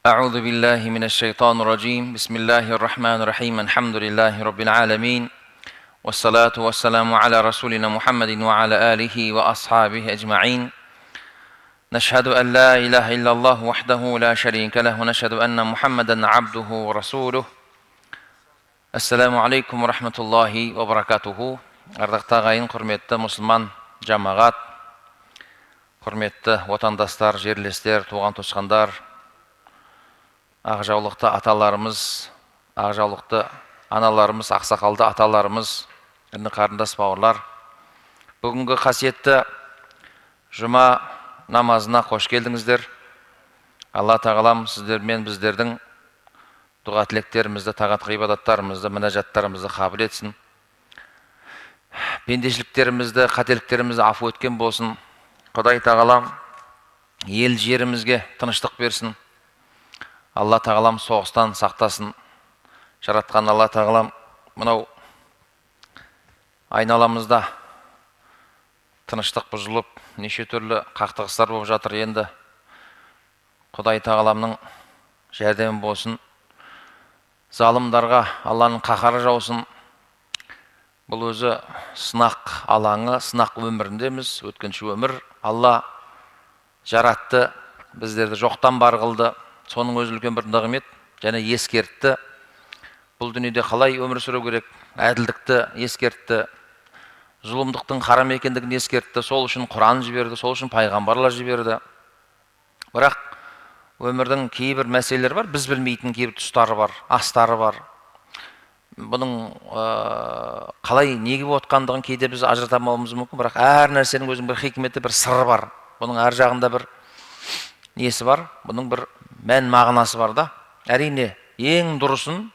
أعوذ بالله من الشيطان الرجيم بسم الله الرحمن الرحيم الحمد لله رب العالمين والصلاة والسلام على رسولنا محمد وعلى آله وأصحابه أجمعين نشهد أن لا إله إلا الله وحده لا شريك له ونشهد أن محمدا عبده ورسوله السلام عليكم ورحمة الله وبركاته Ардақты ағайын, құрметті мұсылман жамағат, құрметті отандастар, жерлестер, туған туысқандар, ақжаулықты аталарымыз, ақжаулықты аналарымыз, ақсақалды аталарымыз, інді қарындас бауырлар, бүгінгі қасиетті жұма намазына қош келдіңіздер. Алла тағалам сіздер мен біздердің дұға тілектерімізді, тағат ғибадаттарымызды, мінәжаттарымызды қабыл етсін. Пендешіліктерімізді, қателіктерімізді афу өткен болсын. Құдай тағалам ел жерімізге тыныштық берсін. Алла тағалам соғыстан сақтасын. Жаратқан Алла тағалам мынау айналамызда тыныштық бұзылып, неше түрлі қақтығыстар болып жатыр. Енді Құдай тағаламның жәрдемі болсын. Залымдарға Алланың қаһары жаусын. Бұл өзі сынақ алаңы, сынақ өміріндеміз, өткінші өмір. Алла жаратты, біздерді жоқтан бар қылды. Соның өзі үлкен бір нығмет, және ескертті. Бұл дүниеде қалай өмір сүру керек, әділдікті ескертті, зұлымдықтың харам екендігін ескертті. Сол үшін Құран жіберді, сол үшін пайғамбарлар жіберді. Бірақ өмірдің кейбір мәселелері бар, біз білмейтін кейбір тұстары бар, астары бар. Бұның қалай неге отқандығын кейде біз ажырата алмауымыз мүмкін, бірақ әр нәрсенің өзінің бір хикметі, бір сыры бар. Бұның әр жағында бір несі бар, бұның бір мән мағынасы бар да. Әрине, ең дұрысын,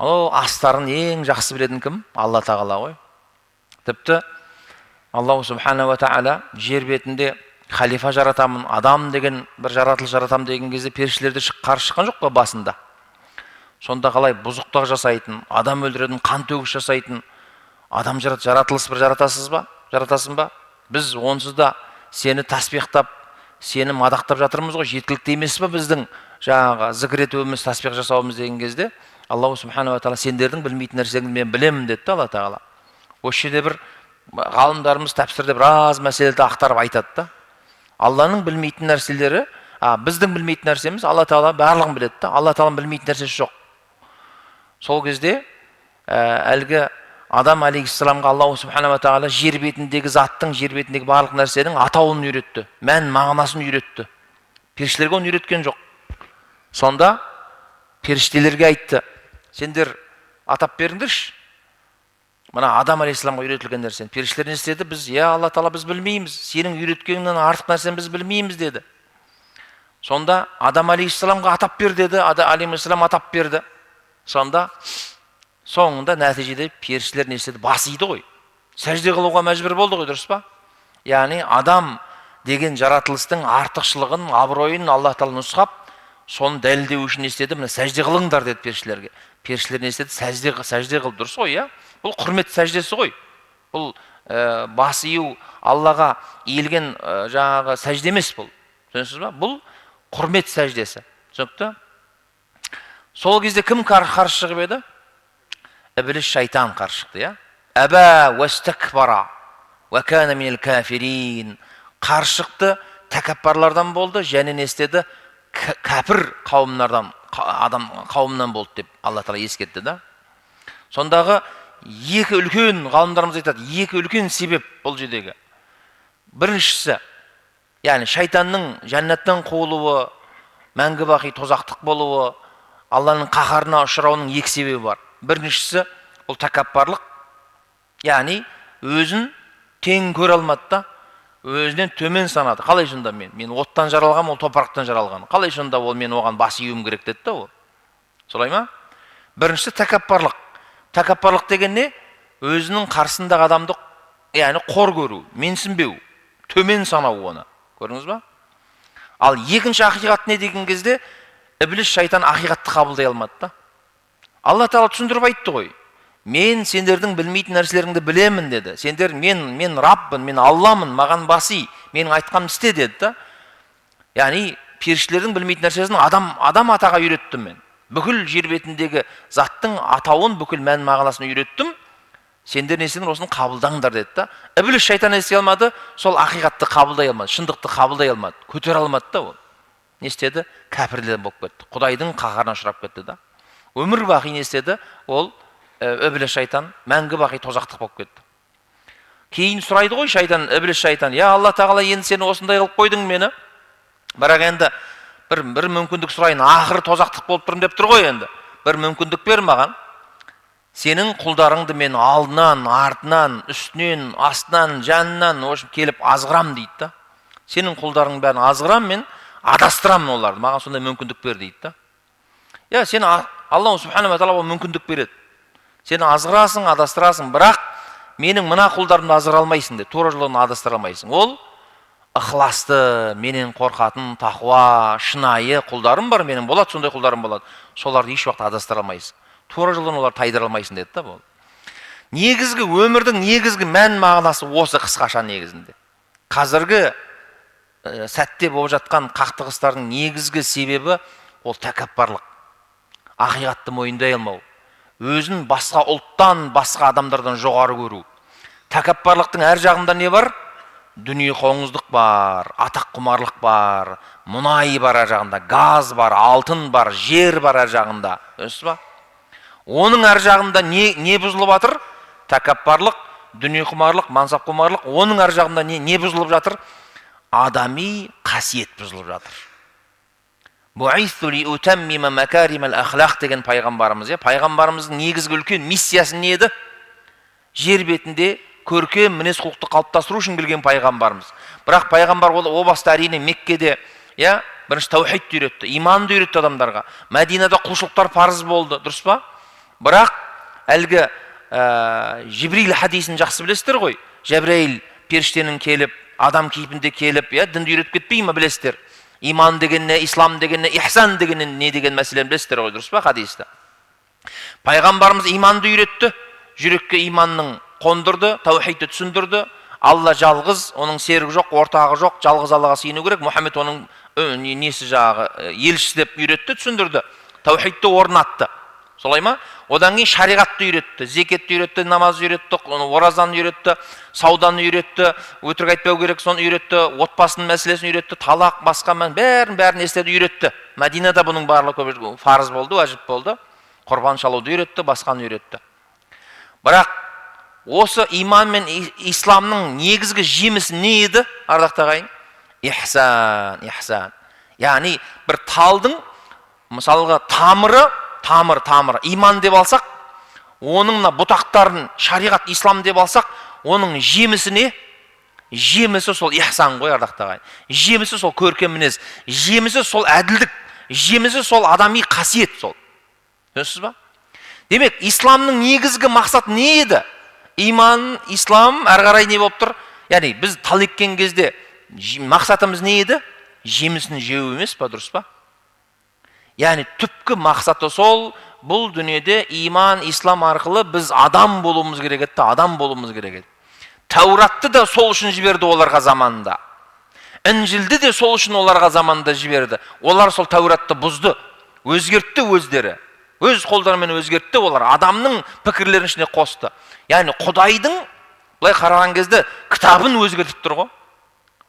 астарын ең жақсы білетін кім? Алла тағала ғой. Тіпті Аллаху субхана ва тағала жер бетінде халифа жаратамын, адам деген бір жаратылыс жаратамын деген кезде періштелерді қарсы шыққан жоқ па басында? Сонда қалай бұзықтық жасайтын, адам өлтіретін, қан төгіс жасайтын адам жаратылыс бір жаратасыз ба? Жаратасың ба? Біз онсыз да сені таспиқтап, сені мадақтап жатырмыз ғой. Жеткілікті емес па біздің жаңағы зікір етуіміз, таспиқ жасауымыз деген кезде Аллаху субхана ва тағала сендердің білмейтін нәрсеңді мен білемін деді Алла тағала. Осы жерде бір ғалымдарымыз тәпсірде біраз мәселелерді ақтарып айтады да. Алланың білмейтін нәрселері, біздің білмейтін нәрсеміз, Алла тағала барлығын біледі да. Алла тағаланың білмейтін нәрсесі жоқ. Сол кезде әлгі адам алейхиссаламға Аллаху субхана ва тағала жер бетіндегі заттың, жер бетіндегі барлық нәрсенің атауын үйретті, мән мағынасын үйретті. Періштелерге оны үйреткен жоқ. Сонда періштелерге айтты: сендер атап беріңдерші. Мына адам алейхиссаламға үйретілген нәрсені. Періштелер не істеді? Біз, Алла тағала, біз білмейміз. Сенің үйреткеніңнен артық нәрсені біз білмейміз деді. Сонда адам алейхиссаламға атап бер деді. Адам алейхиссалам атап берді. Сонда соңында нәтижеде періштелер не істеді? Бас иді ғой. Сәжде қылуға мәжбүр болды ғой, дұрыс па? Яғни адам деген жаратылыстың артықшылығын, абыройын Алла тағала нұсқап, соны дәлелдеу үшін не істеді? Мына сәжде қылыңдар деді періштелерге. Періштелер не істеді? Сәжде қыл, дұрыс қой, иә? Бұл құрмет сәждесі ғой. Бұл бас ию, Аллаға иілген жаңағы сәжде емес бұл. Түсінесіз ба? Бұл құрмет сәждесі. Түсінікті? Сол кезде кім қарсы шығып еді? Іблис, шайтан қарсы шықты, иә? Әбә уәстәкбара уә кәна минел кәфирин. Қарсы шықты, тәкаппарлардан болды, және не істеді? Кәпір қауымнан болды деп Алла тағала ескертті да. Сондағы екі үлкен, ғалымдарымыз айтады, екі үлкен себеп бұл жердегі. Біріншісі, яғни шайтанның жәннаттан қуылуы, мәңгі бақи тозақтық болуы, Алланың қаһарына ұшырауының екі себебі бар. Біріншісі бұл тәкаппарлық, яғни өзін тең көре алмады да, өзінен төмен санады. Қалай сонда мен оттан жаралғам, ол топырақтан жаралған. Қалай сонда ол мен оған бас июім керек деді да ол. Солай ма? Біріншісі тәкаппарлық. Тәкаппарлық деген не? Өзінің қарсындағы адамды, яғни қор көру, менсінбеу, төмен санау оны. Көрдіңіз ба? Ал екінші ақиқат не деген кезде Іблис, шайтан ақиқатты қабылдай алмады да. Алла тағала түсіндіріп айтты ғой. Мен сендердің білмейтін нәрселеріңді білемін деді. Сендер мен Раббын, мен Алламын, маған баси, менің айтқанымды істе деді да. Яғни періштелердің білмейтін нәрсесін адам атаға үйреттім мен. Бүкіл жер бетіндегі заттың атауын, бүкіл мән мағынасын үйреттім. Сендер не істеңдер, осыны қабылдаңдар деді да. Ібліс шайтан ести алмады, сол ақиқатты қабылдай алмады, шындықты қабылдай алмады, көтере алмады да ол. Не істеді? Кәпірлер болып кетті. Құдайдың қаһарына ұшырап кетті да. Өмір бақи не істеді? Ол ібліс шайтан мәңгі бақи тозақтық болып кетті. Кейін сұрайды ғой шайтан, ібліс шайтан: "Я Алла тағала, енді сені осындай қылып қойдың мені. Бірақ енді бір мүмкіндік сұрайын, ақыры тозақтық болып тұрмын деп тұр ғой енді. Бір мүмкіндік бер маған. Сенің құлдарыңды мен алдынан, артынан, үстінен, астынан, жанынан келіп азғырам" дейді да. Сенің құлдарың бәрін азғырам, мен адастырам оларды. Маған сондай мүмкіндік бер дейді да. Я, сен Алла субханала тағала ол мүмкіндік береді. Сені азғырасың, адастырасың, бірақ менің мына құлдарымды азғыра алмайсың деп, тура жолдан адастыра алмайсың. Ол ықыласты, менен қорқатын, тақуа, шынайы құлдарым бар, менің болады, сондай құлдарым болады. Соларды еш уақыт адастыра алмайсың. Тура жолдан оларды тайдыра алмайсың деді да бұл. Негізгі өмірдің негізгі мән мағынасы осы қысқаша негізінде. Қазіргі сәтте болып жатқан қақтығыстардың негізгі себебі ол тәкаппарлық. Ақиқатты мойындай алмау. Өзін басқа ұлттан, басқа адамдардан жоғары көру. Тәкаппарлықтың әр жағында не бар? Дүние қоңыздық бар, атақ құмарлық бар, мұнай бар әр жағында, газ бар, алтын бар, жер бар әр жағында. Өсіз ба? Оның әр жағында не бұзылып жатыр? Тәкаппарлық, дүние құмарлық, мансап құмарлық. Оның әр жағында не бұзылып жатыр? Адами қасиет бұзылып жатыр. Бу'итhu ли утаммима макаримал ахлақ деген пайғамбарымыз. Пайғамбарымыздың негізгі үлкен миссиясы не еді? Жер бетінде көркем мінез құлықты қалыптастыру үшін келген пайғамбарымыз. Бірақ пайғамбар о баста әрине Меккеде бірінші таухидті үйретті, иманды үйретті адамдарға. Мәдинада құлшылықтар парыз болды, дұрыс па? Бірақ әлгі Жибрил хадисін жақсы білесіздер ғой. Жабраил періштенің келіп, адам кейпінде келіп, дінді үйретіп кетпей ме білесіздер? Иман деген не, ислам деген не, ихсан деген не деген мәселені білесіздер ғой, дұрыс па хадисті? Пайғамбарымыз иманды үйретті, жүрекке иманның қондырды, таухидті түсіндірді. Алла жалғыз, оның серігі жоқ, ортағы жоқ, жалғыз Аллаға сыйыну керек. Мұхаммед оның несі жағы елшісі деп үйретті, түсіндірді. Таухидті орнатты. Солай ма? Одан кейін шариғатты үйретті, зекетті үйретті, намазды үйретті, оразаны үйретті, сауданы үйретті, өтірік айтпау керек, соны үйретті, отбасының мәселесін үйретті, талақ, басқа бәрін естеді, үйретті. Мәдинада бұның барлығы фарыз болды, уәжіп болды. Құрбан шалуды үйретті, басқаны үйретті. Бірақ осы иман мен исламның негізгі жемісі не еді, ардақты ағайын? Ихсан. Яғни бір талдың мысалға тамыры иман деп алсақ, оның бұтақтарын шариғат ислам деп алсақ, оның жемісі не? Жемісі сол ихсан ғой, ардақты ағайын. Жемісі сол көркем мінез, жемісі сол әділдік, жемісі сол адами қасиет сол. Түсінесіз ба? Демек, исламның негізгі мақсат не еді? Иман, ислам әрі қарай не болып тұр? Яғни біз тал еккен кезде мақсатымыз не еді? Жемісін жеу емес па, дұрыс па? Яғни түпкі мақсаты сол, бұл дүниеде иман, ислам арқылы біз адам болуымыз керек еді, адам болуымыз керек еді. Тәуратты да сол үшін жіберді оларға заманында. Інжілді де сол үшін оларға заманында жіберді. Олар сол тәуратты бұзды, өзгертті өздері. Өз қолдарымен өзгертті, олар адамның пікірлерін ішіне қосты. Яғни Құдайдың былай қараған кезде кітабын өзгертіп тұр ғой.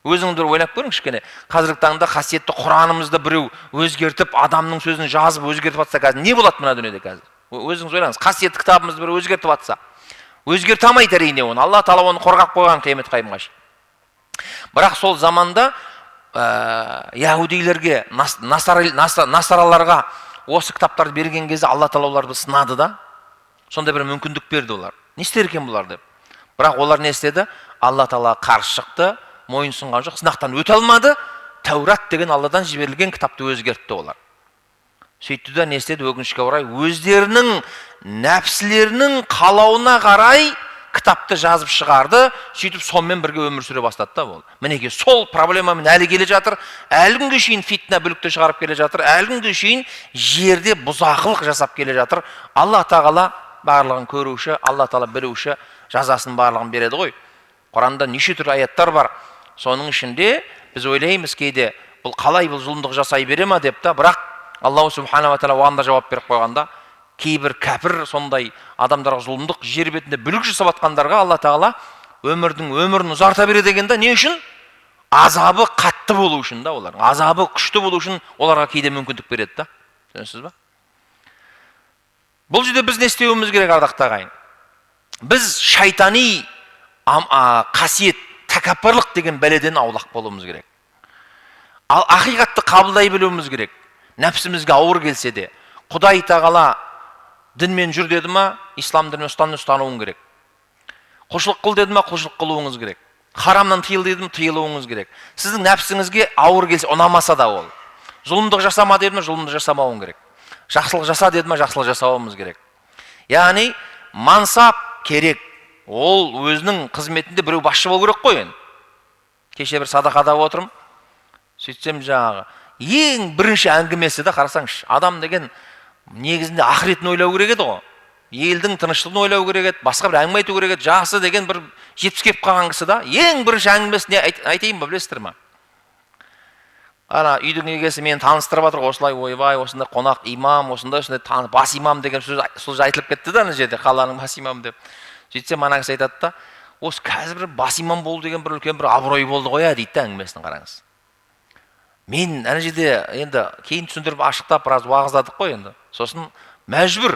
Өзіңдер ойлап көріңіз кішкене. Қазіргі таңда қасиетті Құранымызды біреу өзгертіп, адамның сөзін жазып өзгертіп атса, қазір не болады мына дүниеде қазір? Өзіңіз ойлаңыз, қасиетті кітабымызды біреу өзгертіп атса. Өзгерте алмайды әрине оны. Алла Тағала оны қорғап қойған қиямет қайымға шейін. Бірақ сол заманда яһудилерге, насараларға осы кітаптарды берген кезде Алла Тағала оларды сынады да. Сондай бір мүмкіндік берді олар. Не істер екен бұлар деп. Бірақ олар не істеді? Алла Тағала қарсы шықты, мойынсұнған жоқ, сынақтан өте алмады. Тәурат деген Алладан жіберілген кітапты өзгертті олар. Сөйтті де не істеді? Өкінішке орай өздерінің нәпсілерінің қалауына қарай кітапты жазып шығарды, сөйтіп сонымен бірге өмір сүре бастады да ол. Мінеке сол проблемамен әлі келе жатыр, әлі күнге шейін фитна бүлікті шығарып келе жатыр, әлі күнге шейін жерде бұзақылық жасап келе жатыр. Алла Тағала барлығын көруші, Алла Тағала білуші, жазасын барлығын береді ғой. Құранда неше түрлі аяттар бар. Соның ішінде біз ойлаймыз кейде бұл қалай бұл зұлымдық жасай бере ма деп та, бірақ Аллаху субханала тағала оған жауап беріп қойғанда, кейбір кәпір сондай адамдарға зұлымдық жер бетінде бүлік жасап жатқандарға Алла тағала өмірін ұзарта береді дегенде не үшін? Азабы қатты болу үшін да, олардың азабы күшті болу үшін оларға кейде мүмкіндік береді да. Түсінесіз ба? Бұл жерде біз не істеуіміз керек, ардақты ағайын? Біз шайтани қасиет, тәкаппарлық деген бәледен аулақ болуымыз керек. Ал ақиқатты қабылдай білуіміз керек. Нәпсімізге ауыр келсе де, Құдай тағала дінмен жүр деді ма, ислам дінін ұстануың керек. Құлшылық қыл деді ма, құлшылық қылуыңыз керек. Харамнан тыйыл деді ма, тыйылуыңыз керек. Сіздің нәпсіңізге ауыр келсе, ұнамаса да ол. Зұлымдық жасама деді ма, зұлымдық жасамауың керек. Жақсылық жаса деді ма, жақсылық жасауымыз керек. Яғни мансап керек. Ол өзінің қызметінде біреу басшы болу керек қой. Кеше бір садақада отырмын. Сөйтсем жаңағы ең бірінші әңгімесі да, қарасаңшы, адам деген негізінде ақыретін ойлау керек еді ғой. Елдің тыныштығын ойлау керек еді, басқа бір әңгіме айту керек еді. Жасы деген бір 70 кеп қалған кісі да, ең бірінші әңгімесіне айтайын ба, білесіздер ме? Ана үйдің егесі мені таныстырып жатыр, осылай ойбай, осындай қонақ имам, осындай бас имам деген сөз айтылып кетті да, ана жерде қаланың бас имам деп. Сөйтсем ана кісі айтады да, осы қазір бір бас имам болу деген бір үлкен бір абырой болды ғой дейді да, әңгімесін қараңыз. Мен ана жерде енді кейін түсіндіріп ашықтап біраз уағыздадық қой енді. Сосын мәжбүр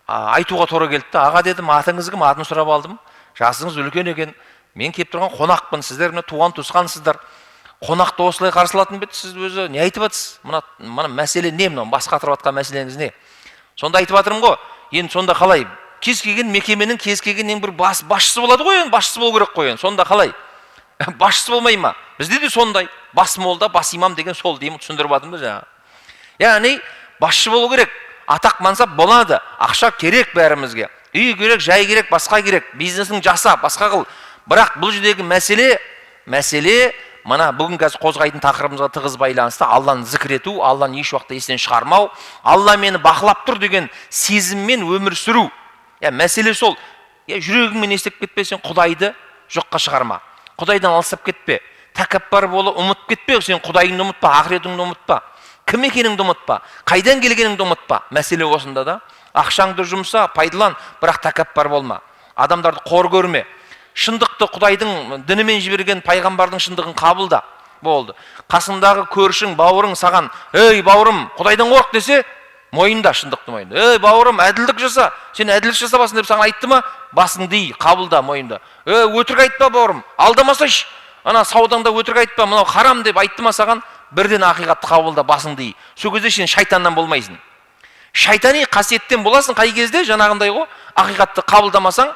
айтуға тура келді да, аға дедім, атыңыз кім? Атын сұрап алдым. Жасыңыз үлкен екен. Мен келіп тұрған қонақпын, сіздер мына туған туысқансыздар. Қонақты осылай қарсылатын бе? Сіз өзі не айтып жатсыз? Мына мәселе не, мынау бас қатырып жатқан мәселеңіз не? Сонда айтып жатырмын ғой. Енді сонда қалай? Кез келген мекеменің кез келген ең бір басшысы болады ғой, басшысы болу керек қой. Сонда қалай? Басшысы болмай ма? Бізде де сондай. Бас молда, бас имам деген сол деймін, түсіндіріп жатырмын жаңа. Яғни басшы болу керек. Атақ мансап болады. Ақша керек бәрімізге. Үй керек, жай керек, басқа керек. Бизнесің жаса, басқа қыл. Бірақ бұл жердегі мәселе мына бүгін қазір қозғайтын тақырыбымызға тығыз байланысты. Алланы зікір ету, Алланы еш уақытта естен шығармау, Алла мені бақылап тұр деген сезіммен өмір сүру. Мәселе сол. Жүрегіңмен естіп кетпесең, Құдайды жоққа шығарма. Құдайдан алыстап кетпе. Тәкаппар болып ұмытып кетпе. Сен Құдайыңды ұмытпа, ақыретіңді ұмытпа. Кім екеніңді ұмытпа, қайдан келгеніңді ұмытпа. Мәселе осында да. Ақшаңды жұмса, пайдалан, бірақ тәкаппар болма. Адамдарды қор көрме. Шындықты Құдайдың дінімен жіберген пайғамбардың шындығын қабылда. Болды. Қасындағы көршің, бауырың саған, "Ей, бауырым, Құдайдан қорық" десе, мойында шындықты мойында. "Ей, бауырым, әділдік жаса. Сен әділдік жасабасың" деп саған айтты ма? Басыңды ий, қабылда мойында. "Ей, өтірік айтпа, бауырым. Алдамасайшы. Ана саудаңда өтірік айтпа, мынау харам" деп айтты ма саған? Бірден ақиқатты қабылда, басыңды ий. Сол кезде сен шайтаннан болмайсың. Шайтани қасиеттен боласың қай кезде? Жаңағындай ғой, ақиқатты қабылдамасаң,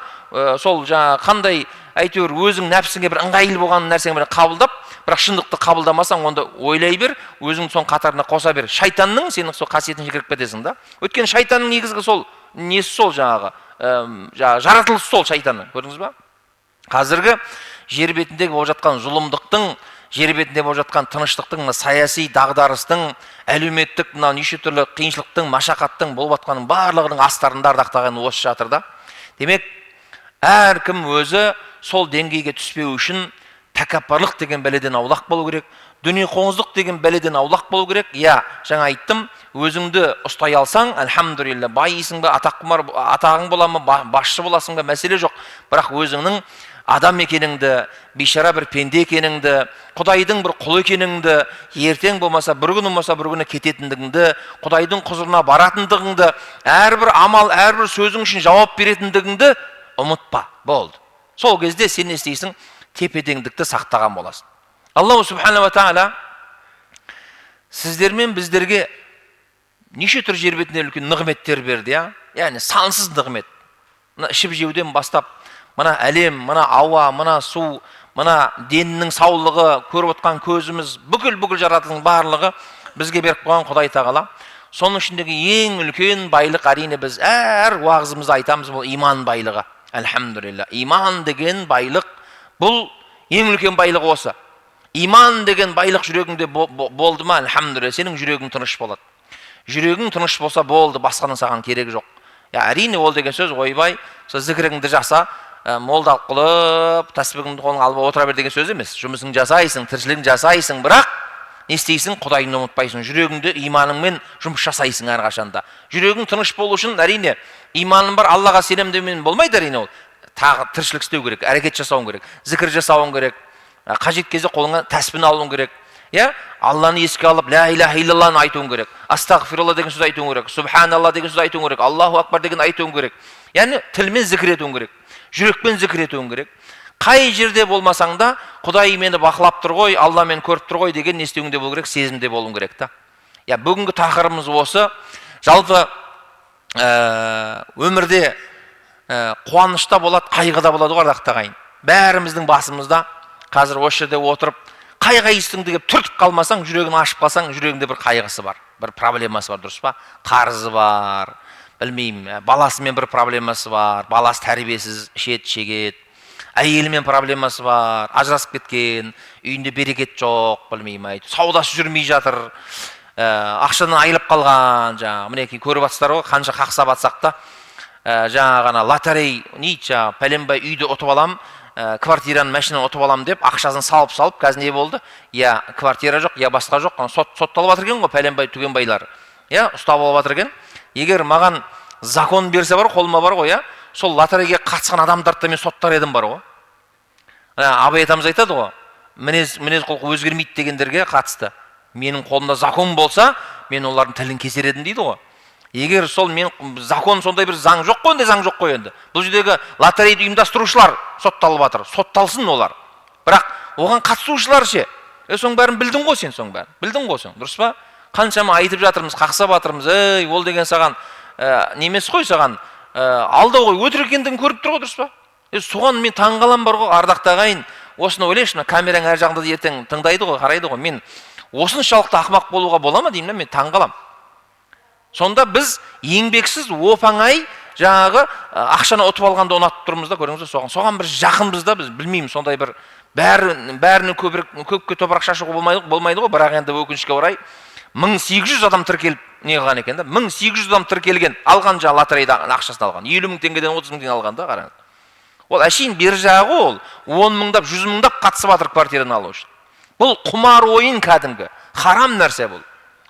сол жаңа қандай әйтеуір өзің нәпсіңе бір ыңғайлы болған нәрсені бір қабылдап, бірақ шындықты қабылдамасаң, онда ойлай бер, өзің сон қатарына қоса бер. Шайтанның сенің сол қасиетіне кіріп кетесің да. Өйткені шайтанның негізгі сол несі сол жаңағы, жаратылысы сол шайтанның. Көрдіңіз ба? Қазіргі жер бетіндегі болып жатқан зұлымдықтың, жер бетінде болып жатқан тыныштықтың, саяси дағдарыстың, әлеуметтік мына неше түрлі қиыншылықтың, машақаттың болып жатқанның барлығының астарында ардақтаған осы жатыр да. Демек, әркім өзі сол деңгейге түспеу үшін тәкаппарлық деген бәледен аулақ болу керек, дүниеқоңыздық деген бәледен аулақ болу керек. Жаңа айттым, өзіңді ұстай алсаң, әлхамдулилля, байисың ба, атағың бола ма, басшы боласың ба, мәселе жоқ. Бірақ өзіңнің адам екеніңді, бейшара бір пенде екеніңді, Құдайдың бір құлы екеніңді, ертең болмаса бір күн болмаса бір күні кететіндігіңді, Құдайдың құзырына баратындығыңды, әрбір амал, әрбір сөзің үшін жауап беретіндігіңді ұмытпа. Болды. Сол кезде сен не істейсің? Тепе-теңдікті сақтаған боласың. Аллаху субхана ва тағала сіздер мен біздерге неше түр жер бетінде үлкен нығметтер берді, яғни сансыз нығмет. Мына ішіп жеуден бастап, мына әлем, мына ауа, мына су, мына деннің саулығы, көріп отқан көзіміз, бүкіл жаратылың барлығы бізге беріп қойған Құдай тағала. Соның ішіндегі ең үлкен байлық, әрине біз әр уағызымызда айтамыз, бұл иман байлығы. Әлхамдулилля. Иман деген байлық, бұл ең үлкен байлық осы. Иман деген байлық жүрегіңде болды ма, әлхамдулилля, сенің жүрегің тыныш болады. Жүрегің тыныш болса болды, басқаның саған керек жоқ. Әрине ол деген сөз, ойбай, зікіріңді жаса, молдалық қылып, тәсбігіңді қолыңа алып отыра бер деген сөз емес. Жұмысың жасайсың, тіршілігің жасайсың, бірақ не істейсің? Құдайыңды ұмытпайсың, жүрегіңде иманыңмен жұмыс жасайсың әрқашанда. Жүрегің тыныш болу үшін әрине иманың бар, Аллаға сенемдеумен болмайды әрине ол. Тағы тіршілік істеу керек, әрекет жасауың керек, зікір жасауың керек, қажет кезде қолыңа тәсбih алуың керек. Я, Алланы еске алып, ла иляха иллалланы айтуың керек, астағфирулла деген сөз айтуың керек, субханалла деген сөз айтуың керек, Аллаху акбар деген айтуың керек. Яғни тілмен зікір етуің керек, жүрекпен зікір етуің керек. Қай жерде болмасаң да, Құдай мені бақылап тұр ғой, Алла мені көріп тұр ғой деген не істеуіңде болу керек, сезімде болуың керек та. Я, бүгінгі тақырыбымыз осы. Жалпы өмірде қуанышта болады, қайғыда болады ғой ардақты ағайын. Бәріміздің басымызда қазір осы жерде отырып қайғысыңды деп түртіп қалмасаң, жүрегін ашып қалсаң, жүрегінде бір қайғысы бар, бір проблемасы бар, дұрыс па? Қарызы бар, білмеймін, баласымен бір проблемасы бар, баласы тәрбиесіз, ішеді, шегеді, әйелімен проблемасы бар, ажырасып кеткен, үйінде берекет жоқ, білмеймін, саудасы жүрмей жатыр, ақшадан айырылып қалған, жаңағы мінекей көріп жатсыздар ғой, қанша қақсап атсақ та, жаңағы лотерей, пәленбай үйді ұтып алам, квартираны, машинаны ұтып алам деп ақшасын салып, қазір не болды? Я квартира жоқ, я басқа жоқ, сотталып жатыр екен ғой, пәленбай түгенбайлар. Я ұстап алып жатыр екен. Егер маған закон берсе бар, қолыма бар ғой, сол лотерейге қатысқан адамдарды мен соттар едім бар ғой. Абай атамыз айтады ғой, мінез құлқы өзгермейді дегендерге қатысты. Менің қолымда закон болса, мен олардың тілін кесер едім дейді ғой. Егер сол мен закон сондай бір заң жоқ қой, заң жоқ қой енді. Бұл жердегі лотерейді ұйымдастырушылар сотталып жатыр, сотталсын олар. Бірақ оған қатысушылар ше. Соның бәрін білдің ғой сен, соның бәрін. Білдің ғой сен, дұрыс па? Қаншама айтып жатырмыз, қақсап жатырмыз. Ол деген саған немес қой саған, алдау ғой, өтірік екендігін көріп тұр ғой, дұрыс па? Соған мен таңғалам бар ғой, ардақты ағайын. Осыны ойлайшы, камераң әр жағында ертең тыңдайды ғой, қарайды ғой. Мен осыншалықты ақымақ болуға бола ма деймін, мен таңғалам. Сонда біз еңбексіз оп-оңай жаңағы ақшаны ұтып алғанды ұнатып тұрмыз да, көрдіңіз бе? Соған бір жақынбыз да, біз білмейміз, сондай бір бәріне көпке топырақ шашуға болмайды ғой, бірақ енді өкінішке орай 1800 адам тіркеліп не қылған екен да, 1800 адам тіркелген, алған жаңағы лотерейда ақшасын алған, 50 мың теңгеден 30 мың теңге алған да, қараңыз. Ол әшейін бер жағы ол 10 мыңдап, 100 мыңдап қатысып жатыр квартираны алу үшін. Бұл құмар ойын кәдімгі, харам нәрсе бұл.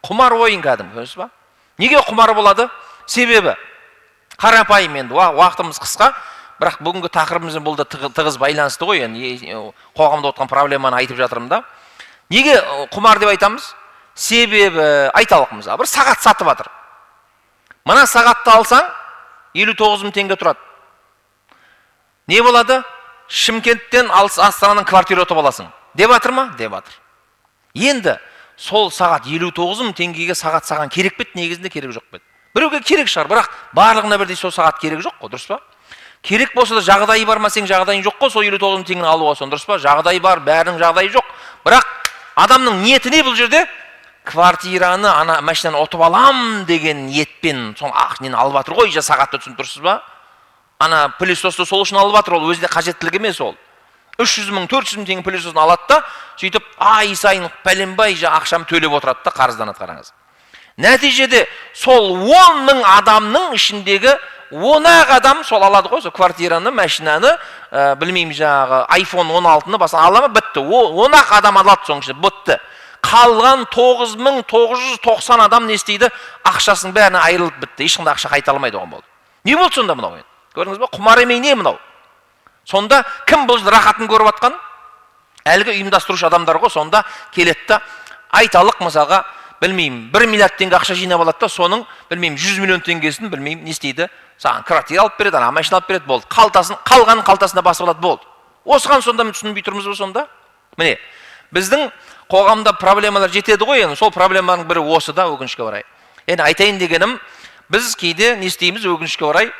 Құмар ойын кәдімгі, көрдіңіз ба? Неге құмар болады? Себебі қарапайым, енді уақытымыз қысқа, бірақ бүгінгі тақырыбымызбен бұл да тығыз байланысты ғой, енді қоғамда отқан проблеманы айтып жатырмын да. Неге құмар деп айтамыз? Себебі айталық мысалы, бір сағат сатып жатыр. Мына сағатты алсаң 59 мың теңге тұрады. Не болады? Шымкенттен Астанадан квартира ұтып аласың. Деп жатыр ма? Деп жатыр. Енді сол сағат 59 мың теңгеге сағат саған керек пе? Негізінде керек жоқ пе? Біреуге керек шығар, бірақ барлығына бірдей сол сағат керек жоқ қой, дұрыс па? Керек болса да жағдайы бар ма, сен жағдайың жоқ қой, сол 59 мың теңгені алуға, сон дұрыс па? Жағдай бар, бәрінің жағдайы жоқ. Бірақ адамның ниеті не бұл жерде? Квартираны, ана машинаны ұтып алам деген ниетпен сол нені алып жатыр ғой, сағатты түсініп тұрсыз ба? Ана пылесосты сол үшін алып жатыр, ол өзіне қажеттілік емес ол. 300 мың, 400 мың теңге пылесосын алады да, сөйтіп ай сайын пәленбай ақшам төлеп отырады да, қарызданады, қараңыз. Нәтижеде сол 10 мың адамның ішіндегі 10-ақ адам сол алады ғой, сол квартираны, машинаны, білмеймін жаңағы iPhone 16-ны басын аламы, бітті. 10-ақ адам алады соның ішінде, бітті. Қалған 9990 адам не істейді? Ақшасының бәріне айырылып бітті. Ешқандай ақша қайтарылмайды оған болды. Не болды сонда мынау? Көрдіңіз ба? Құмар емей не мынау? Сонда кім бұл рахатын көріп жатқан? Әлгі ұйымдастырушы адамдар ғой, сонда келеді да, айталық мысалға, білмеймін, 1 миллиард теңге ақша жинап алады да, соның, білмеймін, 100 миллион теңгесін, білмеймін, не істейді? Саған квартира алып береді, ана машина алып береді, болды. Қалғанын қалтасына басып алады, болды. Осыған сонда түсінбей тұрмыз ба сонда? Міне, біздің қоғамда проблемалар жетеді ғой, енді сол проблеманың бірі осы да, өкінішке орай. Енді айтайын дегенім, біз кейде не істейміз, өкінішке орай,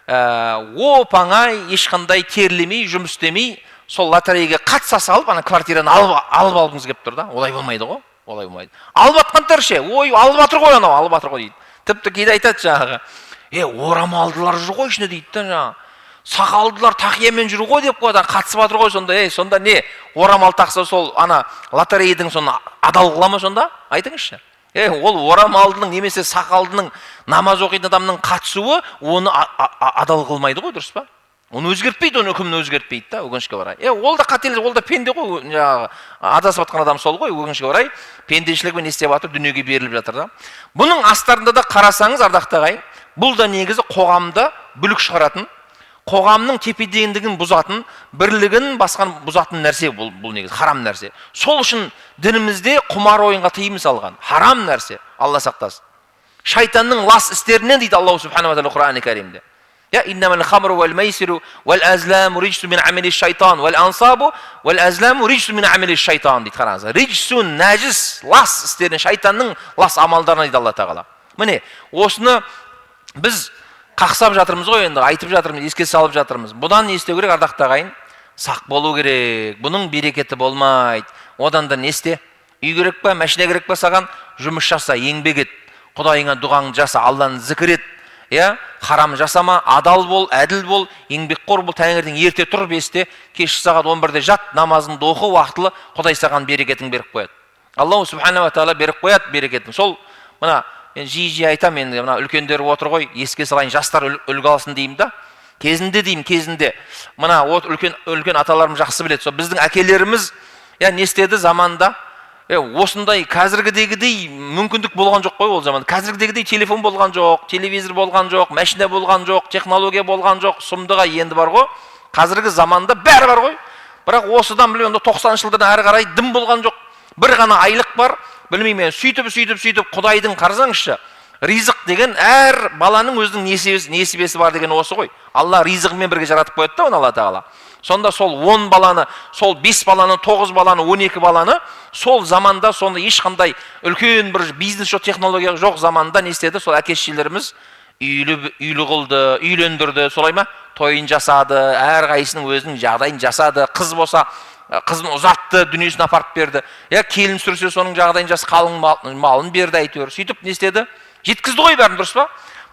оп-оңай, ешқандай терлемей, жұмыс істемей, сол лотерейге қатыса салып, ана квартираны алып алғыңыз келіп тұр да. Олай болмайды ғой, олай болмайды. Алып жатқандар ше, ой, алып жатыр ғой анау, алып жатыр ғой дейді. Тіпті кейде айтады жаңағы, орамалдылар жүр ғой ішінде дейді да, жаңағы. Сақалдылар тақиямен жүр ғой деп қойды, қатысып жатыр ғой сонда. Сонда не? Орамал тақса сол ана лотерейдің соны адал қыла ма сонда? Айтыңызшы. Ол орамалдының немесе сақалдының намаз оқитын адамның қатысуы оны адал қылмайды ғой, дұрыс па? Оны өзгертпейді, оны үкімін өзгертпейді да, өкінішке орай. Ол да қателік, ол да пенде ғой, жаңағы адасып жатқан адам сол ғой, өкінішке орай пендешілігімен не істеп жатыр, дүниеге беріліп жатыр да. Бұның астарында да қарасаңыз, ардақты ағайын, бұл да негізі қоғамда бүлік шығаратын, қоғамның тепе-теңдігін бұзатын, бірлігін басқан бұзатын нәрсе, бұл негізі харам нәрсе. Сол үшін дінімізде құмар ойынға тыйым салған, харам нәрсе, Алла сақтасын. Шайтанның лас істерінен дейді Аллах субханала тағала Құран-ы Кәрімде. إنما الخمر والميسر والأزلام رجس من عمل الشيطان والأنصاب والأزلام رجس من عمل الشيطان дейді қараңыз. Рижсун нәжіс, лас істерін, шайтанның лас амалдарына дейді Алла тағала. Міне, осыны біз қақсап жатырмыз ғой, енді айтып жатырмыз, еске салып жатырмыз. Бұдан не істеу керек, ардақты ағайын? Сақ болу керек. Бұның берекеті болмайды. Одан да не істе? Үй керек па, машина керек па саған? Жұмыс жаса, еңбек ет. Құдайыңа дұғаңды жаса, Алланы зікір ет. Харам жасама, адал бол, әділ бол, еңбекқор бол, таңертең ерте тұр 5-те, кеш сағат 11-де жат, намазыңды оқы уақытылы, Құдай саған берекетін беріп қояды. Аллах субханала тағала беріп қояды берекетін. Сол мына мен жиі айтам, енді мына үлкендер отыр ғой, еске салайын, жастар үлгі алсын деймін да. Кезінде деймін, кезінде. Мына үлкен аталарым жақсы біледі. Сол біздің әкелеріміз не істеді заманда? Осындай қазіргідегідей мүмкіндік болған жоқ қой ол заманда. Қазіргідегідей телефон болған жоқ, телевизор болған жоқ, машина болған жоқ, технология болған жоқ. Сұмдыға енді бар ғой. Қазіргі заманда бәрі бар ғой. Бірақ осыдан білем 90 жылдан әрі қарай дым болған жоқ. Бір ғана айлық бар. Білмеймін, сөйтіп Құдайдың қарасаңызшы. Ризық деген әр баланың өзінің несібесі бар деген осы ғой. Алла ризығымен бірге жаратып қойды да оны Алла тағала. Сонда сол 10 баланы, сол 5 баланы, 9 баланы, 12 баланы сол заманда сонда ешқандай үлкен бір бизнес жоқ, технология жоқ заманда не істеді? Сол әке-шешелеріміз үйлі қылды, үйлендірді, солай ма? Тойын жасады, әр қайсының өзінің жағдайын жасады. Қыз болса, қызын ұзатты, дүниесін апарып берді. Келін сүрсе соның жағдайын жас, қалың малын берді әйтеуір. Сөйтіп не істеді? Жеткізді ғой бәрін, дұрыс па?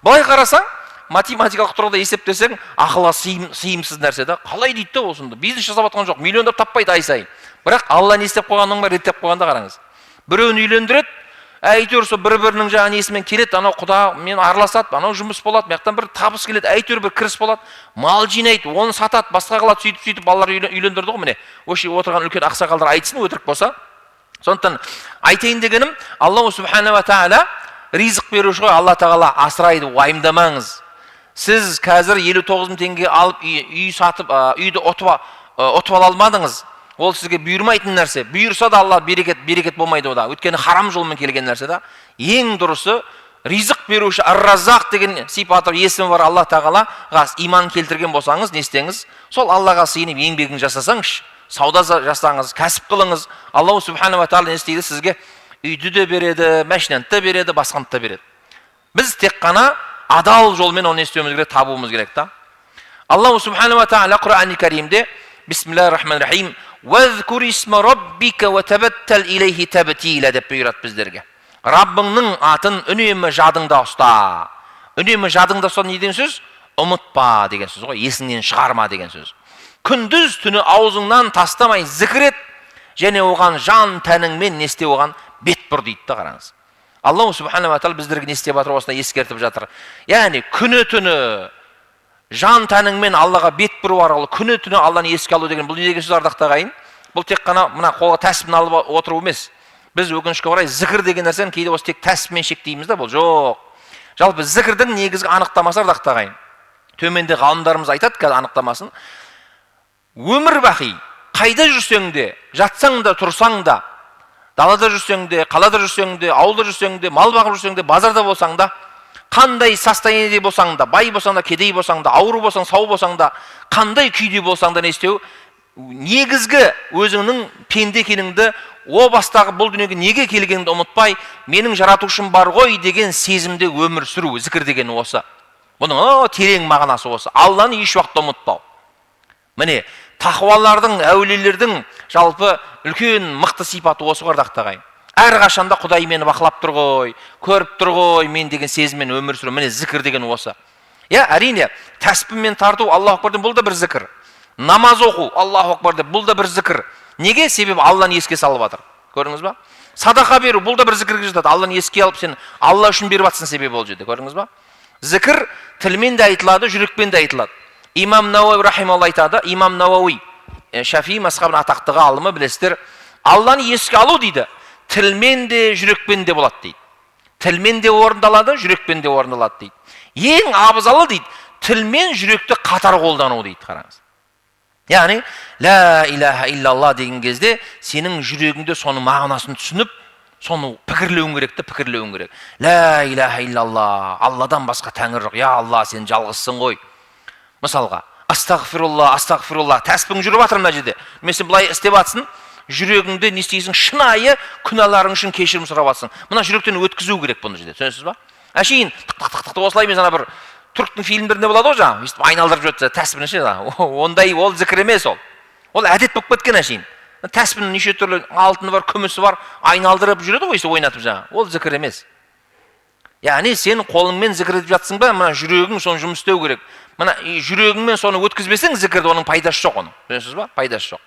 Былай қарасаң, математикалық тұрғыда есептесең, ақылға сыйымсыз нәрсе да. Қалай дейді де осында? Бизнес жасап жатқан жоқ, миллиондап таппайды ай сайын. Бірақ Алла не істеп қойғанның бар, реттеп қойғанда қараңыз. Біреуін үйлендіреді, әйтеуір сол бір-бірінің жаңа несімен келеді, анау құда мен араласады, анау жұмыс болады, маяқтан бір табыс келеді, әйтеуір бір кіріс болады, мал жинайды, оны сатады, басқа қылады, сөйтіп балалар үйлендірді ғой міне. Осы отырған үлкен ақсақалдар айтсын, өтірік болса. Сондықтан айтайын дегенім, Аллах субханала тағала ризық беруші ғой, Алла тағала асырайды, уайымдамаңыз. Сіз қазір 59 мың теңге алып үй сатып, үйді отып ала алмадыңыз. Ол сізге бұйырмайтын нәрсе. Бұйырса да Алла берекет болмайды ода. Өйткені харам жолмен келген нәрсе да. Ең дұрысы ризық беруші ар-разақ деген сипаты есімі бар Алла тағалаға иман келтірген болсаңыз, не істеңіз? Сол Аллаға сыйынып еңбегін жасасаңыз, сауда жасаңыз, кәсіп қылыңыз. Алла субханала тағала не істейді? Сізге үйді де береді, машинаны да береді, басқаны да береді. Біз тек қана адал жолмен оны істеуіміз керек, табуымыз керек та. Аллах субханала тағала Құран-ы Кәрімде Бисмиллахир-рахманир-рахим «Вазкур исма раббика ва табаттал илейхи табтила» деп бұйырады біздерге. Раббыңның атын үнемі жадыңда ұста. Үнемі жадыңда ұста не деген сөз? Ұмытпа деген сөз ғой, есіңнен шығарма деген сөз. Күндіз түні аузыңнан тастамай зікір ет, және оған жан тәніңмен не істе, оған бет бұр дейді да, қараңыз. Аллах субханала тағала біздерге не істеп жатыр, осыны ескертіп жатыр. Яғни күні түні жан тәніңмен Аллаға бет бұру арқылы күні түні Алланы еске алу деген бұл не деген сөз, ардақты ағайын? Бұл тек қана мына қолға тәсібін алып отыру емес. Біз өкінішке орай зікір деген нәрсені кейде осы тек тәсіпмен шектейміз да, бұл жоқ. Жалпы зікірдің негізгі анықтамасы, ардақты ағайын, төменде ғалымдарымыз айтады қазір анықтамасын. Өмір бақи, қайда жүрсең де, жатсаң да, тұрсаң да, далада жүрсең де, қалада жүрсең де, ауылда жүрсең де, мал бағып жүрсең де, базарда болсаң да, қандай состояниеде болсаң да, бай болсаң да, кедей болсаң да, ауру болсаң, сау болсың да, қандай күйде болсаң да не істеу? Негізгі өзіңнің пенде екеніңді, о бастағы бұл дүниеге неге келгеніңді ұмытпай, менің жаратушым бар ғой деген сезімде өмір сүру, зікір деген осы. Бұның терең мағынасы осы. Алланы еш уақытта ұмытпау. Міне, тақуалардың, әулиелердің жалпы үлкен мықты сипаты осы, ардақты ағайын. Әрқашанда Құдай мені бақылап тұр ғой, көріп тұр ғой, мен деген сезіммен өмір сүру. Міне, зікір деген осы. Әрине, тәсбihмен тарту, Аллаху акбар деп, бұл да бір зікір. Намаз оқу, Аллаху акбар деп, бұл да бір зікір. Неге? Себебі Алланы еске салып жатыр. Көрдіңіз ба? Садақа беру, бұл да бір зікірге жатады. Алланы еске алып, сен Алла үшін беріп жатсың себебі ол жерде. Көрдіңіз ба? Зікір тілмен де айтылады, жүрекпен де айтылады. Имам Науаи рахималла айтады, Имам Науаи Шафи мазхабының атақты ғалымы, білесіздер, Алланы еске алу дейді, тілмен де жүрекпен де болады дейді. Тілмен де орындалады, жүрекпен де орындалады дейді. Ең абзалы дейді, тілмен жүректі қатар қолдану дейді, қараңыз. Яғни ла илаха иллалла деген кезде сенің жүрегіңде соның мағынасын түсініп, соны пікірлеуің керек те, пікірлеуің керек. Ла илаха иллалла, Алладан басқа тәңір жоқ. Я Алла, сен жалғызсың ғой. Мысалға, астағфирулла, астағфирулла, тәспің жүріп жатыр мына жерде. Мен былай істеп жатсың, жүрегіңде не істейсің? Шынайы күнәларың үшін кешірім сұрап жатсың. Мына жүректен өткізу керек бұны жерде. Түсінесіз ба? Әшейін тық осылай мен ана бір түріктің фильмдерінде болады ғой жаңа, өйстіп айналдырып жүреді тәспіні ше. Ондай ол зікір емес ол. Ол әдет болып кеткен әшейін. Тәспінің неше түрлі алтыны бар, күмісі бар, айналдырып жүреді ғой, ойнатып жаңа. Ол зікір емес. Яғни сен қолыңмен зікір етіп жатсың ба, мына жүрегің соны жұмыс істеу керек. Мына жүрегіңмен соны өткізбесең зікірді, оның пайдасы жоқ оның. Түсінесіз ба? Пайдасы жоқ.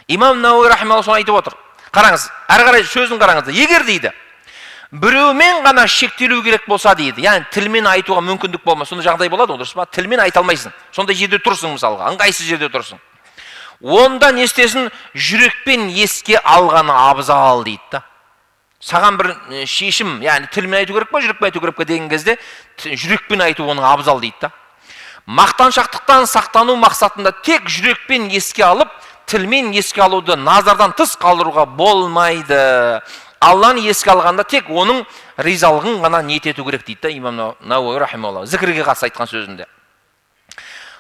Имам Науаи рахималла соны айтып отыр. Қараңыз, әрі қарай сөзін қараңыз. Егер дейді, біреумен ғана шектелу керек болса дейді, яғни тілмен айтуға мүмкіндік болмаса, сондай жағдай болады ғой, дұрыс па? Тілмен айта алмайсың. Сондай жерде тұрсың мысалға, ыңғайсыз жерде тұрсың. Онда не істесін? Жүрекпен еске алғаны абзал дейді да. Саған бір шешім, яғни тілмен айту керек па, жүрекпен айту керек па деген кезде жүрекпен айту оның абзал дейді да. Мақтаншақтықтан сақтану мақсатында тек жүрекпен еске алып, тілмен еске алуды назардан тыс қалдыруға болмайды. Алланы еске алғанда тек оның ризалығын ғана ниет ету керек дейді да Имам Науаи рахималла зікірге қатысты айтқан сөзінде.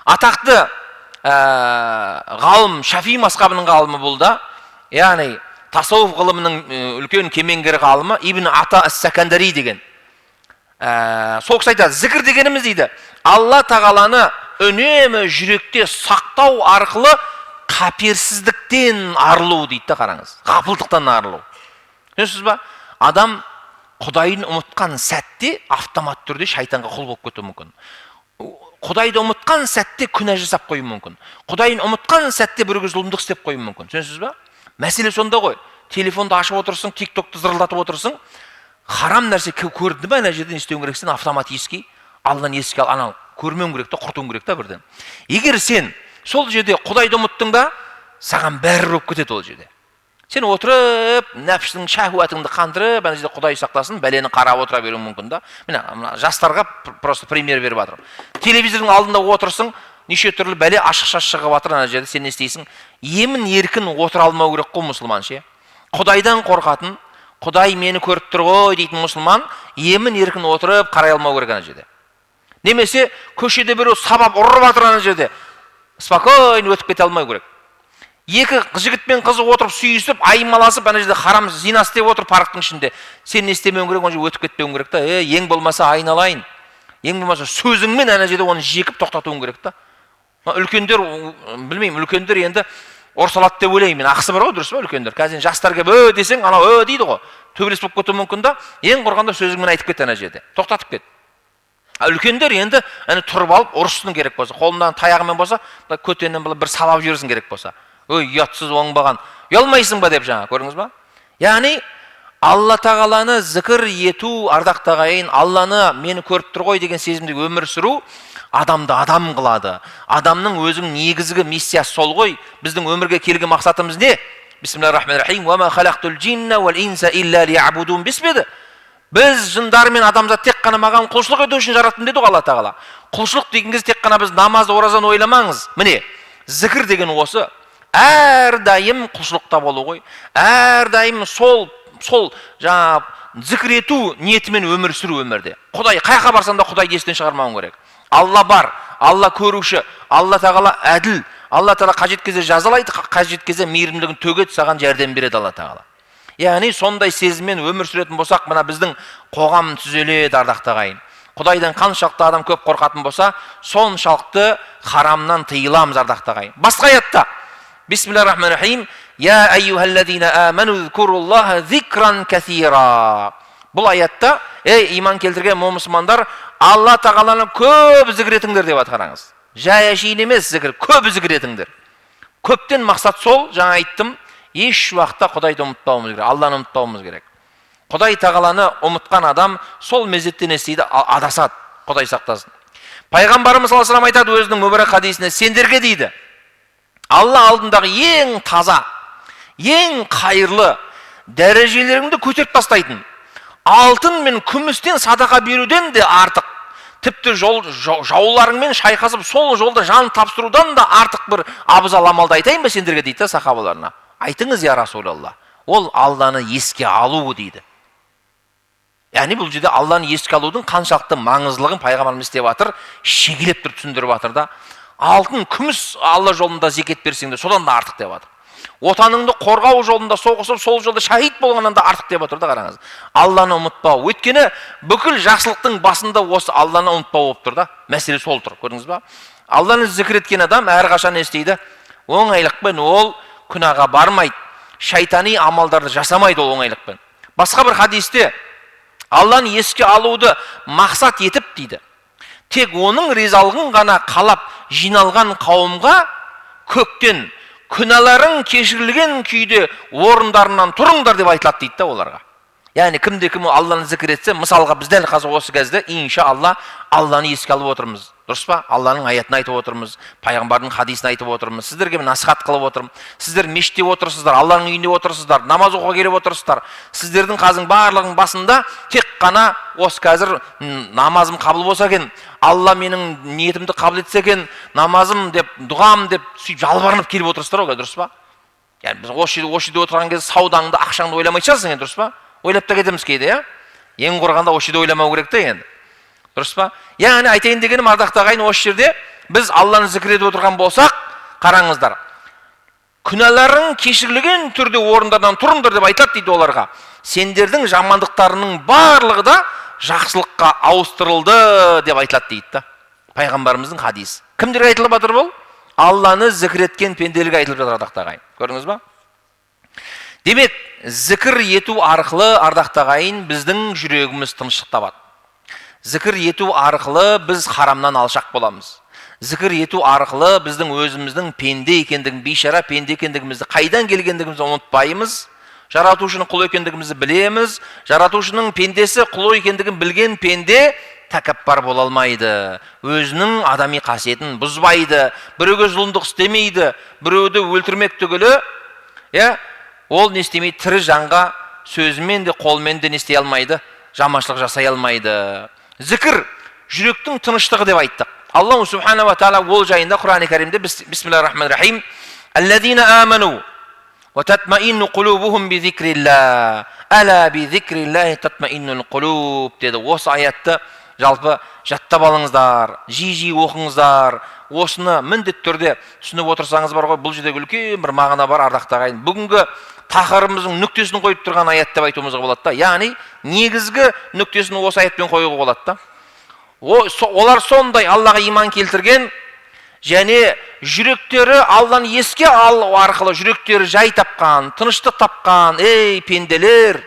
Атақты ғалым, Шафи мазхабының ғалымы бұл да, яғни тасауф ғылымының үлкен кемеңгер ғалымы Ибн Ата ас-Сакандари деген. Сол кісі айтады, зікір дегеніміз дейді, Алла тағаланы үнемі жүректе сақтау арқылы қаперсіздіктен арылу дейді да, қараңыз. Ғапылдықтан арылу. Түсінесіз ба? Адам Құдайын ұмытқан сәтте автомат түрде шайтанға құл болып кетуі мүмкін. Құдайды ұмытқан сәтте күнә жасап қою мүмкін. Құдайын ұмытқан сәтте біреуге зұлымдық істеп қою мүмкін. Түсінесіз ба? Мәселе сонда ғой. Телефонды ашып отырсың, TikTokты зырылдатып отырсың. Харам нәрсе көрді ме, ана жерден істеуің керексің, автомат еске. Алланы еске ал, анау көрмеуің керек та, құртуың керек та бірден. Егер сен сол жерде Құдайды ұмыттың да, саған бәрі болып кетеді ол жерде. Сен отырып, нәпсінің шахуатыңды қандырып, ана жерде Құдай сақтасын, бәлені қарап отыра беруің мүмкін да. Мына жастарға просто пример беріп жатырмын. Телевизордың алдында отырсың, неше түрлі бәле ашық-шашық шығып жатыр ана жерде, сен не істейсің? Емін еркін отыра алмау керек қой мұсылман ше. Құдайдан қорқатын, Құдай мені көріп тұр ғой дейтін мұсылман емін еркін отырып қарай алмау керек ана жерде. Немесе көшеде біреу сабап ұрып жатыр ана жерде, спокойно өтіп кете алмау керек. Екі жігіт пен қызы отырып сүйісіп, аймаласып, ана жерде харам зина істеп отыр парктың ішінде. Сен не істемеуің керек, оны өтіп кетпеуің керек та. Ең болмаса айналайын. Ең болмаса сөзіңмен ана жерде оны жекіп тоқтатуың керек та. Үлкендер, білмеймін, үлкендер енді орсалат деп ойлаймын. Мен ақысы бар ғой, дұрыс па үлкендер? Қазір жастар келіп десең, анау дейді ғой. Төбелес болып кетуі мүмкін да. Ең құрғанда сөзіңмен айтып кет ана жерде. Тоқтатып кет. Үлкендер енді тұрып алып ұрысың керек болса, қолымдан таяғымен болса, көтеннен бір сабап жіберсін керек болса. Ой, ұятсыз оңбаған. Ұялмайсың ба деп жаңа, көрдіңіз ба? Яғни Алла тағаланы зікір ету, ардақты ағайын, Алланы мені көріп тұр ғой деген сезімде өмір сүру адамды адам қылады. Адамның өзінің негізгі миссиясы сол ғой. Біздің өмірге келген мақсатымыз не? Бисмиллахир-рахманир-рахим. Ва ма халақтул джинна вал инса илля лиябудун. Біз жындар мен адамзат тек қана маған құлшылық ету үшін жараттым деді ғой Алла тағала. Құлшылық деген кезде тек қана біз намазды, оразаны ойламаңыз. Міне, зікір деген осы. Әрдайым құлшылықта болу ғой. Әрдайым сол жаңа зікір ету ниетімен өмір сүру өмірде. Құдай қайқа барсаң да Құдайды естен шығармауың керек. Алла бар, Алла көруші, Алла тағала әділ. Алла тағала қажет кезде жазалайды, қажет кезде мейірімділігін төгеді, саған жәрдем береді Алла тағала. Яғни сондай сезіммен өмір сүретін болсақ, мына біздің қоғам түзеледі, ардақты ағайын. Құдайдан қаншалықты адам көп қорқатын болса, соншалықты харамнан тыйыламыз, ардақты ағайын. Басқа аятта Бисмиллахир-рахманир-рахим. Я айюхаллазина аману зкуруллаха зикран касира. Бұл аятта, иман келтірген мұсылмандар, Алла тағаланы көп зікір етіңдер деп қараңыз. Жай әшейін емес зікір, көп зікір етіңдер. Көптен мақсат сол, жаңа айттым, еш уақытта Құдайды ұмытпауымыз керек, Алланы ұмытпауымыз керек. Құдай тағаланы ұмытқан адам сол мезетте не істейді? Адасады. Құдай сақтасын. Пайғамбарымыз саллаллаху алейхи айтады өзінің мүбәрак хадисінде, сендерге дейді, Алла алдындағы ең таза, ең қайырлы дәрежелеріңді көтеріп тастайтын алтын мен күмістен садақа беруден де артық, тіпті жауларыңмен шайқасып сол жолда жан тапсырудан да артық бір абзал амалды айтайын ба сендерге дейді сахабаларына. Айтыңыз я Расулалла. Ол Алланы еске алу дейді. Яғни бұл жерде Алланы еске алудың қаншалықты маңыздылығын пайғамбарымыз істеп жатыр, шегелеп тұрып түсіндіріп жатыр да. Алтын, күміс Алла жолында зекет берсең де содан да артық деп жатыр. Отаныңды қорғау жолында соғысып, сол жолда шахид болғаннан да артық деп отыр да, қараңыз. Алланы ұмытпау. Өйткені бүкіл жақсылықтың басында осы Алланы ұмытпау болып тұр да. Мәселе сол тұр, көрдіңіз ба? Алланы зікір еткен адам әрқашан не істейді? Оңайлықпен ол күнәға бармайды. Шайтани амалдарды жасамайды ол оңайлықпен. Басқа бір хадисте Алланы еске алуды мақсат етіп дейді. Тек оның ризалығын ғана қалап жиналған қауымға көктен күнәларың кешірілген күйде орындарынан тұрыңдар деп айтылады дейді да оларға. Яғни кімде-кім Алланы зікір етсе, мысалға біз дәл қазір осы кезде иншалла Алланы еске алып отырмыз. Дұрыс па? Алланың аятын айтып отырмыз, пайғамбардың хадисін айтып отырмыз. Сіздерге мен насихат қылып отырмын. Сіздер мешітте отырсыздар, Алланың үйінде отырсыздар, намаз оқуға келіп отырсыздар. Сіздердің қазір барлығының басында тек қана осы қазір намазым қабыл болса екен, Алла менің ниетімді қабыл етсе екен, намазым деп, дұғам деп сөйтіп жалбарынып келіп отырсыздар ғой, дұрыс па? Яғни біз осы жерде отырған кезде саудаңды, ақшаңды ойламай шығарсың, дұрыс па? Ойлап та кетеміз кейде, иә? Ең құрғанда осы жерде ойламау керек те енді. Дұрыс па? Яғни айтайын дегенім, ардақты ағайын, осы жерде біз Алланы зікір етіп отырған болсақ, қараңыздар. Күнәларың кешірілген түрде орындардан тұрыңдар деп айтады дейді оларға. Сендердің жамандықтарының барлығы да жақсылыққа ауыстырылды деп айтылады дейді да. Пайғамбарымыздың хадисі. Кімдерге айтылып жатыр бұл? Алланы зікір еткен пенделерге айтылып жатыр, ардақты ағайын. Көрдіңіз ба? Демек, зікір ету арқылы, ардақты ағайын, біздің жүрегіміз тыныштық табады. Зікір ету арқылы біз харамнан алшақ боламыз. Зікір ету арқылы біздің өзіміздің пенде екендігін, бейшара пенде екендігімізді, қайдан келгендігімізді ұмытпаймыз. Жаратушының құлы екендігімізді білеміз. Жаратушының пендесі құлы екендігін білген пенде тәкаппар бола алмайды. Өзінің адами қасиетін бұзбайды, біреуге зұлымдық істемейді, біреуді өлтірмек түгілі, ол не істемейді, тірі жанға сөзімен де қолмен де не істей алмайды, жаманшылық жасай алмайды. Зікір жүректің тыныштығы деп айттық. Аллаху субханаху ва тағала ол жайында Құран-ы Кәрімде бисмиллахир-рахманир-рахим аллазина аману ва татмаинну қулубухум би зикриллах ала би зикриллахи татмаиннул қулуб деді. Осы аятты жалпы жаттап алыңыздар, жиі оқыңыздар. Осыны міндетті түрде түсініп отырсаңыз бар ғой, бұл жерде үлкен бір мағына бар, ардақты ағайын. Бүгінгі тақырыбымыздың нүктесін қойып тұрған аят деп айтуымызға болады да. Яғни негізгі нүктесін осы аятпен қоюға болады да. Олар сондай Аллаға иман келтірген және жүректері Алланы еске алу арқылы жүректері жай тапқан, тыныштық тапқан. Ей пенделер,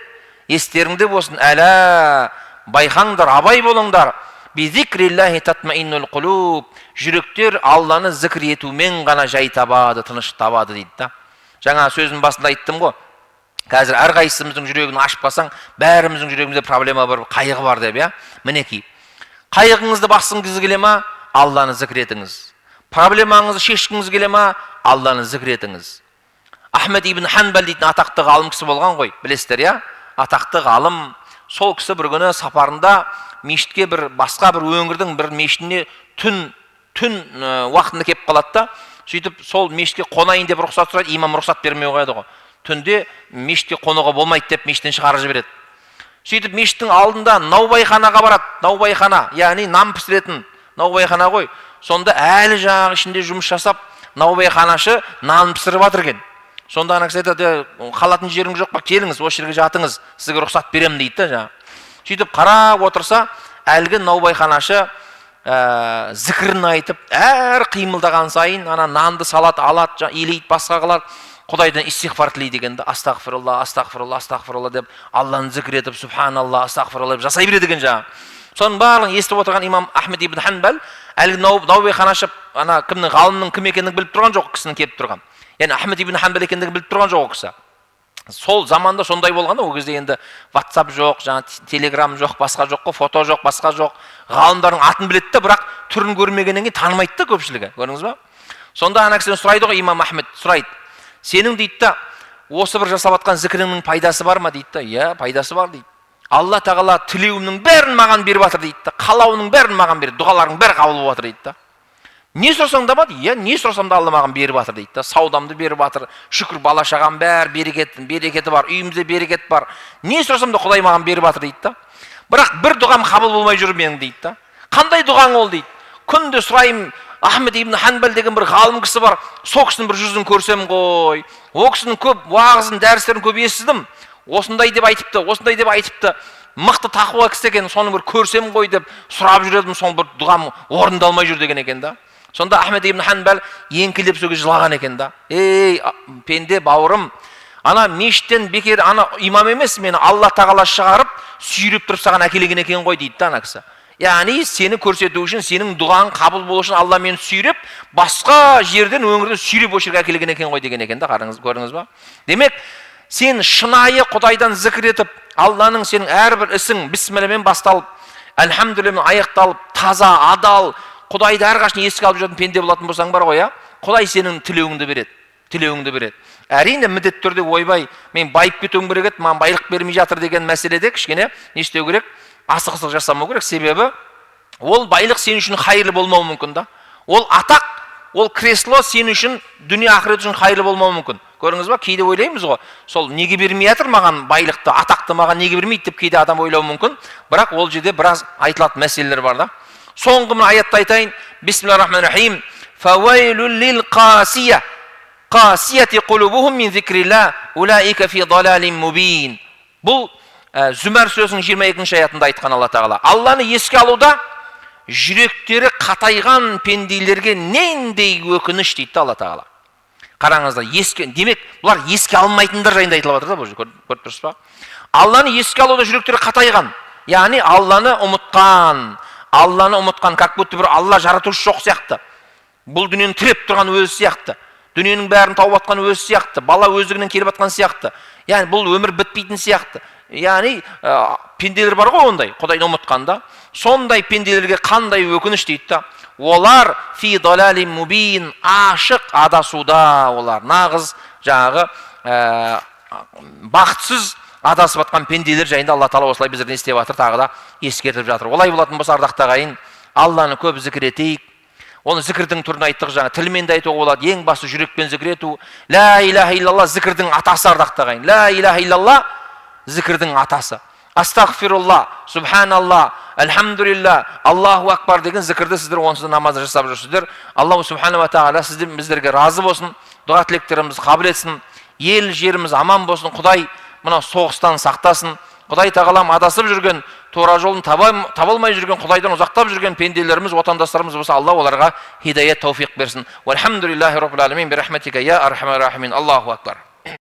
естеріңде болсын, әлә байқаңдар, абай болыңдар. Бизикриллахи татмаиннул қулуб. Жүректер Алланы зікір етумен ғана жай табады, тыныш табады дейді да. Жаңа сөздің басында айттым ғой. Қазір әрқайсымыздың жүрегін ашып қалсаң, бәріміздің жүрегімізде проблема бар, қайғы бар деп, иә? Мінекей. Қайғыңызды басқыңыз келе ма? Алланы зікір етіңіз. Проблемаңызды шешкіңіз келе ма? Алланы зікір етіңіз. Ахмед ибн Ханбал дейтін атақты ғалым кісі болған ғой, білесіздер, иә? Атақты ғалым. Сол кісі бір күні сапарында мешітке басқа бір өңірдің бір мешітіне түн уақытында келіп қалады да, сөйтіп сол мешітке қонайын деп рұқсат сұрайды, имам рұқсат бермей қояды ғой. Түнде мешітке қонуға болмайды деп мешіттен шығарып жібереді. Сөйтіп мешіттің алдында наубайханаға барады. Наубайхана, яғни нан пісіретін наубайхана ғой. Сонда әлі жаңағы ішінде жұмыс жасап, наубайханашы нан пісіріп жатыр екен. Сонда ана кісі айтады, қалатын жеріңіз жоқ па, келіңіз, осы жерге жатыңыз, сізге рұқсат беремін дейді да жаңа. Сөйтіп қарап отырса, әлгі наубайханашы зікірін айтып, әр қимылдаған сайын ана нанды салат, алады, илейді, басқа қылады. Құдайдан истиғфар тілейді дегенде, астағфирулла, астағфирулла, астағфирулла деп Алланы зікір етіп, субханалла, астағфирулла деп жасай береді екен жаңа. Соның барлығын естіп отырған имам Ахмед ибн Ханбал әлгі наубайханашы ана кімнің ғалымның кім екендігін біліп тұрған жоқ, кісінің келіп тұрған. Яғни Ахмед ибн Ханбал екендігін біліп тұрған жоқ ол кісі. Сол заманда сондай болғанда, ол кезде енді WhatsApp жоқ, жаңа Telegram жоқ, басқа жоқ қой, фото жоқ, басқа жоқ. Ғалымдардың атын біледі де, бірақ түрін көрмегеннен кейін танымайды да көпшілігі. Көрдіңіз ба? Сонда ана кісіден сұрайды ғой, имам Ахмед сұрайды. Сенің дейді да, осы бір жасап жатқан зікіріңнің пайдасы бар ма дейді да. Иә, пайдасы бар дейді. Алла тағала тілеуімнің бәрін маған беріп жатыр дейді да. Қалауының бәрін маған береді, дұғаларың бәрі қабыл болып жатыр дейді да. Не сұрасаң да бар, иә, не сұрасам да Алла маған беріп жатыр дейді да. Саудамды беріп жатыр, шүкір, бала шағам бәрі берекеті бар, үйімізде берекет бар. Не сұрасам да Құдай маған беріп жатыр дейді да. Бірақ бір дұғам қабыл болмай жүр менің дейді да. Қандай дұғаң ол дейді. Күнде сұраймын, Ахмед ибн Ханбал деген бір ғалым кісі бар, сол кісінің бір жүзін көрсем ғой. Ол кісінің көп уағызын, дәрістерін көп естідім. Осындай деп айтыпты, осындай деп айтыпты. Мықты тақуа кісі екен, соны бір көрсем ғой деп сұрап жүредім, соны бір дұғам орындалмай жүр деген екен да. Сонда Ахмед ибн Ханбал еңкілеп сөге жылаған екен да. Ей, пенде бауырым, ана мешіттен бекер ана имам емес, мені Алла тағала шығарып, сүйреп тұрып саған әкелген екен ғой дейді да ана кісі. Яғни сені көрсету үшін, сенің дұғаң қабыл болу үшін Алла мені сүйреп, басқа жерден өңірден сүйреп осы жерге әкелген екен ғой деген екен да. Қараңыз, көрдіңіз ба? Демек, сен шынайы Құдайдан зікір етіп, Алланың сенің әрбір ісің бисмиллямен басталып, әлхамдулилламен аяқталып, таза, адал, Құдайды әрқашан еске алып жүретін пенде болатын болсаң бар ғой, Құдай сенің тілеуіңді береді. Тілеуіңді береді. Әрине міндетті түрде ойбай, мен байып кетуім керек еді, маған байлық бермей жатыр деген мәселеде кішкене не істеу керек? Асық-асық жасамау керек. Себебі ол байлық сен үшін қайырлы болмауы мүмкін да. Ол атақ, ол кресло сен үшін, дүние ақырет үшін қайырлы болмауы мүмкін. Көрдіңіз ба? Кейде ойлаймыз ғой, сол неге бермей жатыр маған байлықты, атақты маған неге бермейді деп кейде адам ойлауы мүмкін. Бірақ ол жерде біраз айтылатын мәселелер бар да. Соңғы мына аятты айтайын. Бисмиллахир-рахманир-рахим. Фавайлул лил қасия. Қасияти қулубухум мин зикрилла, улаика фи далалин мубин. Бұл Зүмәр сүресінің 22-ші аятында айтқан Алла тағала. Алланы еске алуда жүректері қатайған пенделерге нендей өкініш дейді Алла тағала. Қараңыздар, демек, бұлар еске алмайтындар жайында айтылып жатыр да, бұл жерде, көріп тұрсыз ба? Алланы еске алуда жүректері қатайған. Яғни Алланы ұмытқан, как будто бір Алла жаратушы жоқ сияқты. Бұл дүниені тіреп тұрған өзі сияқты. Дүниенің бәрін тауып атқан өзі сияқты. Бала өздігінен келіп атқан сияқты. Яғни бұл өмір бітпейтін сияқты. Яғни пенделер бар ғой ондай, Құдайды ұмытқанда. Сондай пенделерге қандай өкініш дейді да. Олар фи далалин мубин, ашық адасуда, олар нағыз жаңағы бақытсыз адасып атқан пенделер жайында Алла тағала осылай біздерден істеп жатыр, тағы да ескертіп жатыр. Олай болатын болса, ардақты ағайын, Алланы көп зікір етейік. Оны зікірдің түрін айттық, жаңа тілмен де айтуға болады. Ең басты жүрекпен зікір ету. Ла илаха иллалла зікірдің атасы, ардақты ағайын. Ла илаха иллалла зікірдің атасы. Астағфирулла, субханалла, әлхамдулилла, Аллаху акбар деген зікірді сіздер онсыз намазда жасап жүрсіздер. Аллаху субхана ва тағала сізден біздерге разы болсын, дұға тілектерімізді қабыл етсін, ел жеріміз аман болсын, Құдай мына соғыстан сақтасын. Құдай тағалам адасып жүрген, тура жолын табалмай жүрген, Құдайдан ұзақтап жүрген пенделеріміз, отандастарымыз болса, Алла оларға хидаят, тауфиқ берсін. Вальхамдулиллахи раббил аламин, бирахматика я архамар рахимин. Аллаху акбар.